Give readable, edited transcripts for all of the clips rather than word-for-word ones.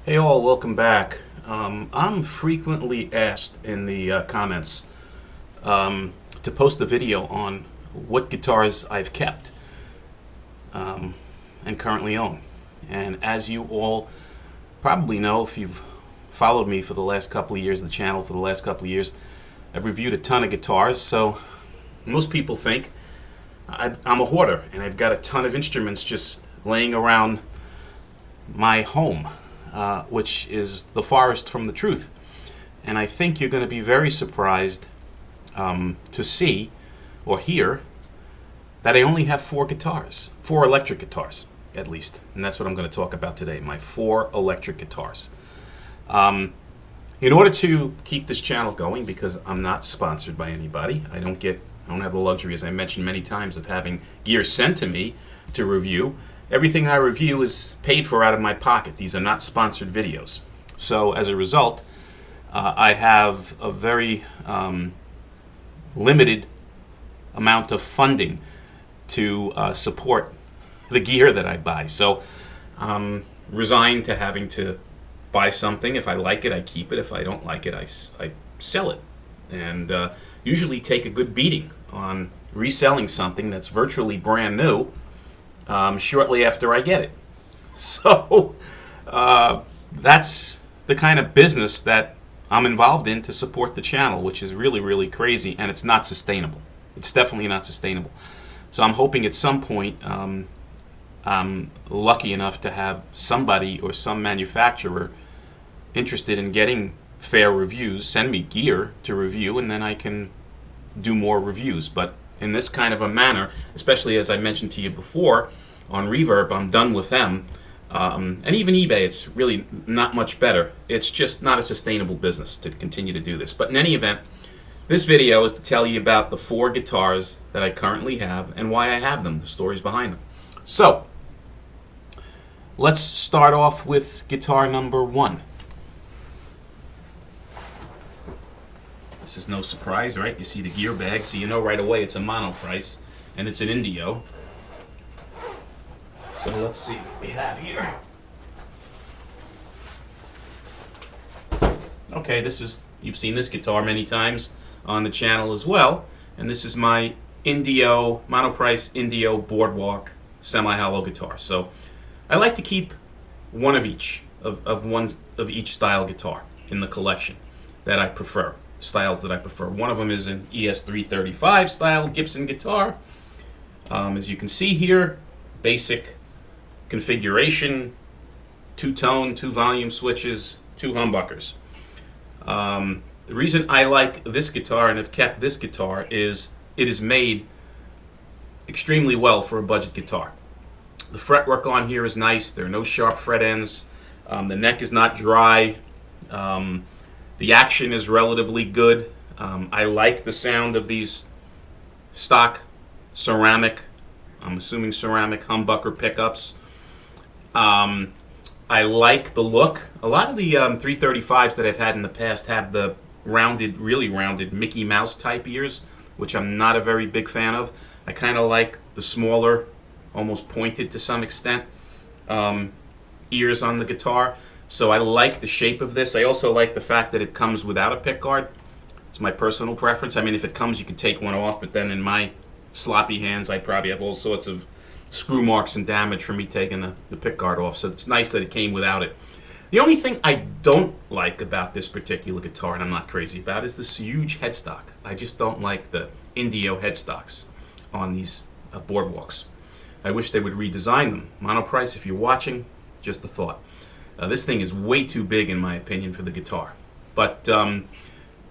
Hey all, welcome back. I'm frequently asked in the comments to post a video on what guitars I've kept and currently own. And as you all probably know, if you've followed me for the last couple of years, the channel for the last couple of years, I've reviewed a ton of guitars. So most people think I'm a hoarder and I've got a ton of instruments just laying around my home, which is the farthest from the truth. And I think you're going to be very surprised to see or hear that I only have four electric guitars, at least. And that's what I'm going to talk about today, my four electric guitars. In order to keep this channel going, because I'm not sponsored by anybody, I don't have the luxury, as I mentioned many times, of having gear sent to me to review. Everything I review is paid for out of my pocket. These are not sponsored videos. So as a result, I have a very limited amount of funding to support the gear that I buy. So I'm resigned to having to buy something. If I like it, I keep it. If I don't like it, I sell it. And usually take a good beating on reselling something that's virtually brand new shortly after I get it. So that's the kind of business that I'm involved in to support the channel, which is really, really crazy, and it's not sustainable. It's definitely not sustainable. So I'm hoping at some point I'm lucky enough to have somebody or some manufacturer interested in getting fair reviews, send me gear to review, and then I can do more reviews. But in this kind of a manner, especially as I mentioned to you before, on Reverb, I'm done with them. And even eBay, it's really not much better. It's just not a sustainable business to continue to do this. But in any event, this video is to tell you about the four guitars that I currently have and why I have them, the stories behind them. So, let's start off with guitar number one. This is no surprise, right? You see the gear bag, so you know right away it's a mono price, and it's an Indio. So let's see what we have here. Okay, you've seen this guitar many times on the channel as well, and this is my Indio, monoprice Indio Boardwalk semi-hollow guitar. So I like to keep one of each of each style guitar in the collection that I prefer, styles that I prefer. One of them is an ES335 style Gibson guitar. As you can see here, basic configuration, two-tone, two volume switches, two humbuckers. The reason I like this guitar and have kept this guitar is it is made extremely well for a budget guitar. The fretwork on here is nice. There are no sharp fret ends. The neck is not dry. The action is relatively good. I like the sound of these stock ceramic, I'm assuming ceramic humbucker pickups. I like the look. A lot of the 335s that I've had in the past have the rounded, really rounded Mickey Mouse type ears, which I'm not a very big fan of. I kind of like the smaller, almost pointed to some extent, ears on the guitar. So I like the shape of this. I also like the fact that it comes without a pickguard. It's my personal preference. I mean, if it comes, you can take one off, but then in my sloppy hands, I probably have all sorts of screw marks and damage from me taking the pickguard off. So it's nice that it came without it. The only thing I don't like about this particular guitar, and I'm not crazy about, is this huge headstock. I just don't like the Indio headstocks on these boardwalks. I wish they would redesign them. Monoprice, if you're watching, just a thought. This thing is way too big, in my opinion, for the guitar. But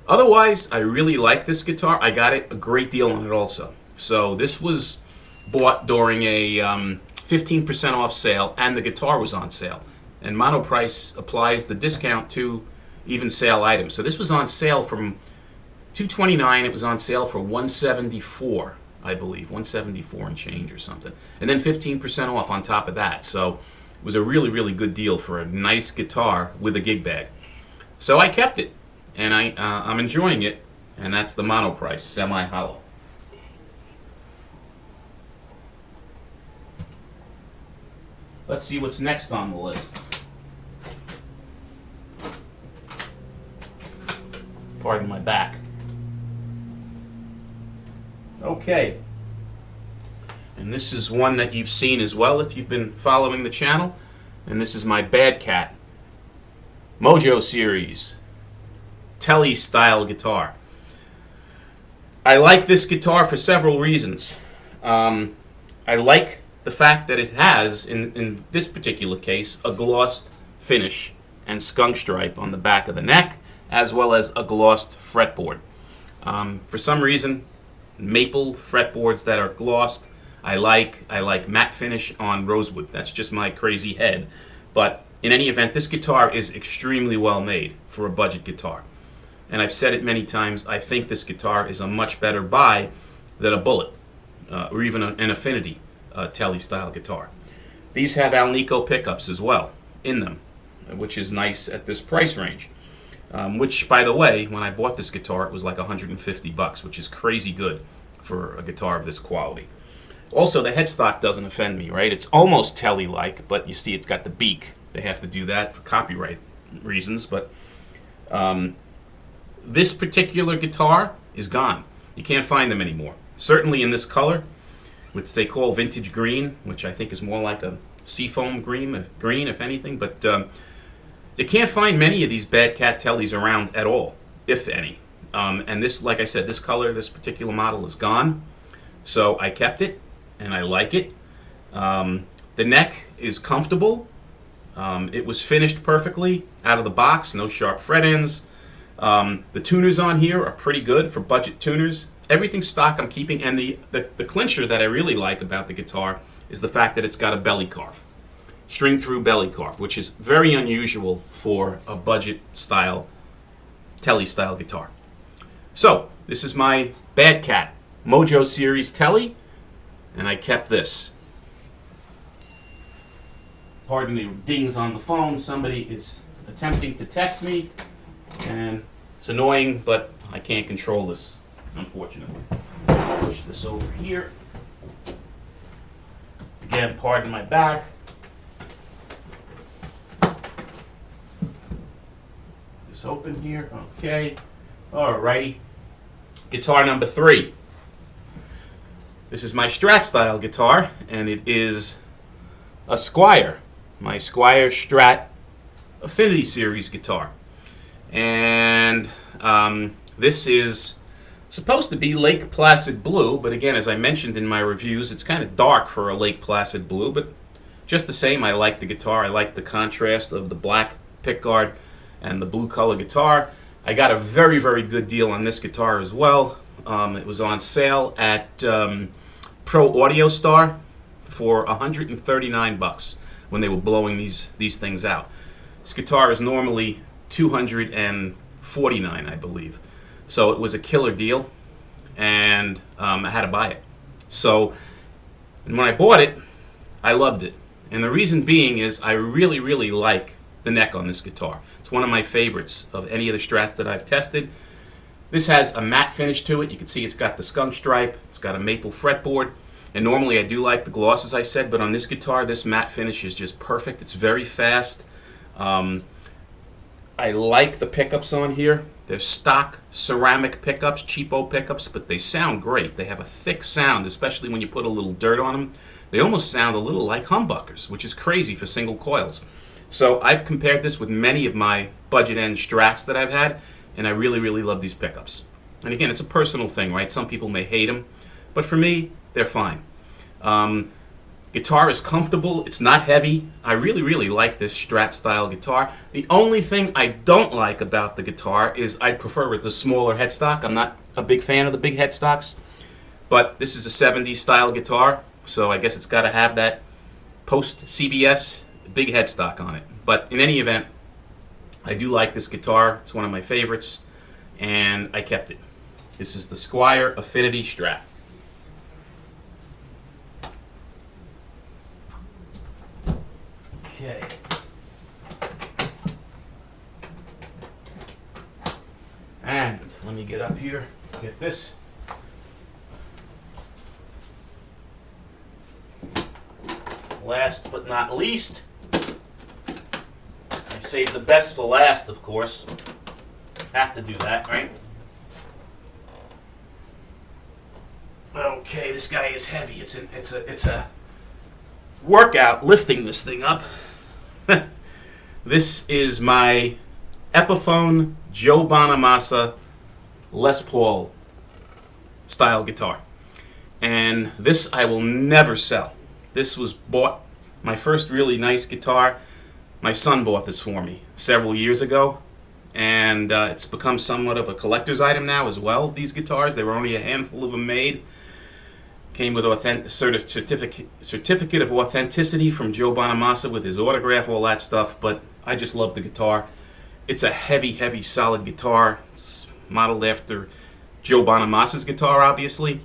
otherwise, I really like this guitar. I got it a great deal on it also. So this was bought during a 15% off sale, and the guitar was on sale. And Monoprice applies the discount to even sale items. So this was on sale from $229. It was on sale for $174, I believe, $174 and change or something, and then 15% off on top of that. So it was a really, really good deal for a nice guitar with a gig bag. So I kept it, and I'm enjoying it, and that's the Monoprice Semi-Hollow. Let's see what's next on the list. Pardon my back. Okay. And this is one that you've seen as well if you've been following the channel. And this is my Bad Cat Mojo series Telly style guitar. I like this guitar for several reasons. I like the fact that it has, in this particular case, a glossed finish and skunk stripe on the back of the neck, as well as a glossed fretboard. For some reason, maple fretboards that are glossed, I like matte finish on rosewood. That's just my crazy head. But in any event, this guitar is extremely well made for a budget guitar. And I've said it many times, I think this guitar is a much better buy than a Bullet, or even an Affinity Telly style guitar. These have Alnico pickups as well in them, which is nice at this price range. Which, by the way, when I bought this guitar, it was like $150, which is crazy good for a guitar of this quality. Also, the headstock doesn't offend me, right? It's almost Telly-like, but you see it's got the beak. They have to do that for copyright reasons, but this particular guitar is gone. You can't find them anymore. Certainly in this color, which they call vintage green, which I think is more like a seafoam green, if anything, but you can't find many of these Bad Cat Tellys around at all, if any. And this, like I said, this color, this particular model is gone, so I kept it, and I like it. The neck is comfortable. It was finished perfectly out of the box, no sharp fret ends. The tuners on here are pretty good for budget tuners. Everything stock I'm keeping, and the clincher that I really like about the guitar is the fact that it's got a belly carve. String through belly carve, which is very unusual for a budget style, Telly style guitar. So, this is my Bad Cat Mojo series Telly, and I kept this. Pardon the dings on the phone. Somebody is attempting to text me, and it's annoying, but I can't control this, unfortunately. Push this over here. Again, pardon my back. This open here. Okay. Alrighty. Guitar number 3. This is my Strat style guitar, and it is a Squier. My Squier Strat Affinity Series guitar. And this is supposed to be Lake Placid blue, but again, as I mentioned in my reviews, it's kind of dark for a Lake Placid blue, but just the same, I like the guitar. I like the contrast of the black pickguard and the blue color guitar. I got a very, very good deal on this guitar as well. It was on sale at Pro Audio Star for $139 when they were blowing these things out. This guitar is normally $249, I believe. So it was a killer deal, and I had to buy it. So, and when I bought it, I loved it. And the reason being is I really, really like the neck on this guitar. It's one of my favorites of any of the Strats that I've tested. This has a matte finish to it. You can see it's got the skunk stripe. It's got a maple fretboard. And normally I do like the gloss, as I said, but on this guitar, this matte finish is just perfect. It's very fast. I like the pickups on here. They're stock ceramic pickups, cheapo pickups, but they sound great. They have a thick sound, especially when you put a little dirt on them. They almost sound a little like humbuckers, which is crazy for single coils. So I've compared this with many of my budget end Strats that I've had, and I really, really love these pickups. And again, it's a personal thing, right? Some people may hate them, but for me, they're fine. Guitar is comfortable. It's not heavy. I really, really like this Strat style guitar. The only thing I don't like about the guitar is I'd prefer the smaller headstock. I'm not a big fan of the big headstocks, but this is a 70s style guitar, so I guess it's got to have that post-CBS big headstock on it. But in any event, I do like this guitar. It's one of my favorites, and I kept it. This is the Squier Affinity Strat. Okay. And let me get up here, get this. Last but not least, I saved the best for last, of course. Have to do that, right? Okay, this guy is heavy. It's a workout lifting this thing up. This is my Epiphone Joe Bonamassa Les Paul style guitar. And this I will never sell. This was bought, my first really nice guitar. My son bought this for me several years ago. And it's become somewhat of a collector's item now as well, these guitars. There were only a handful of them made. Came with certificate of authenticity from Joe Bonamassa with his autograph, all that stuff. But I just love the guitar. It's a heavy, heavy, solid guitar. It's modeled after Joe Bonamassa's guitar, obviously,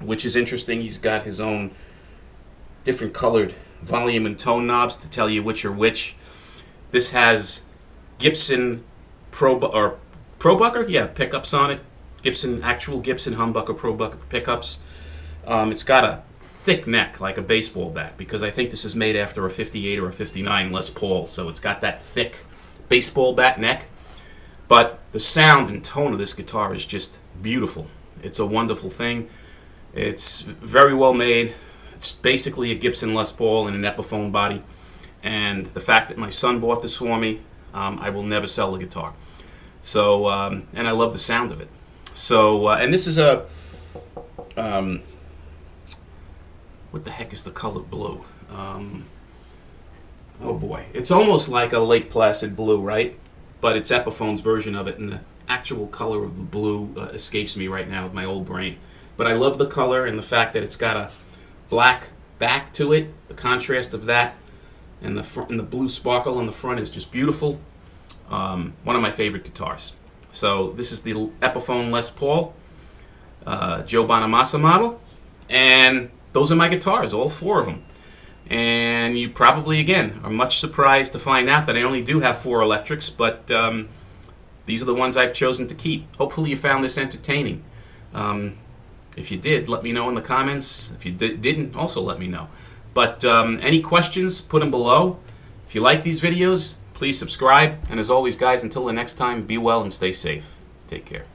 which is interesting. He's got his own different colored volume and tone knobs to tell you which are which. This has Gibson Probucker, yeah, pickups on it. Actual Gibson humbucker Probucker pickups. It's got a thick neck like a baseball bat because I think this is made after a 58 or a 59 Les Paul, so it's got that thick baseball bat neck. But the sound and tone of this guitar is just beautiful. It's a wonderful thing. It's very well made. It's basically a Gibson Les Paul in an Epiphone body. And the fact that my son bought this for me, I will never sell the guitar. So, and I love the sound of it. So, and this is a, what the heck is the color blue? Oh boy, it's almost like a Lake Placid blue, right? But it's Epiphone's version of it, and the actual color of the blue escapes me right now with my old brain. But I love the color and the fact that it's got a black back to it. The contrast of that and the blue sparkle on the front is just beautiful. One of my favorite guitars. So this is the Epiphone Les Paul, Joe Bonamassa model, and those are my guitars, all four of them. And you probably, again, are much surprised to find out that I only do have 4 electrics, but these are the ones I've chosen to keep. Hopefully you found this entertaining. If you did, let me know in the comments. If you didn't, also let me know. But any questions, put them below. If you like these videos, please subscribe. And as always, guys, until the next time, be well and stay safe. Take care.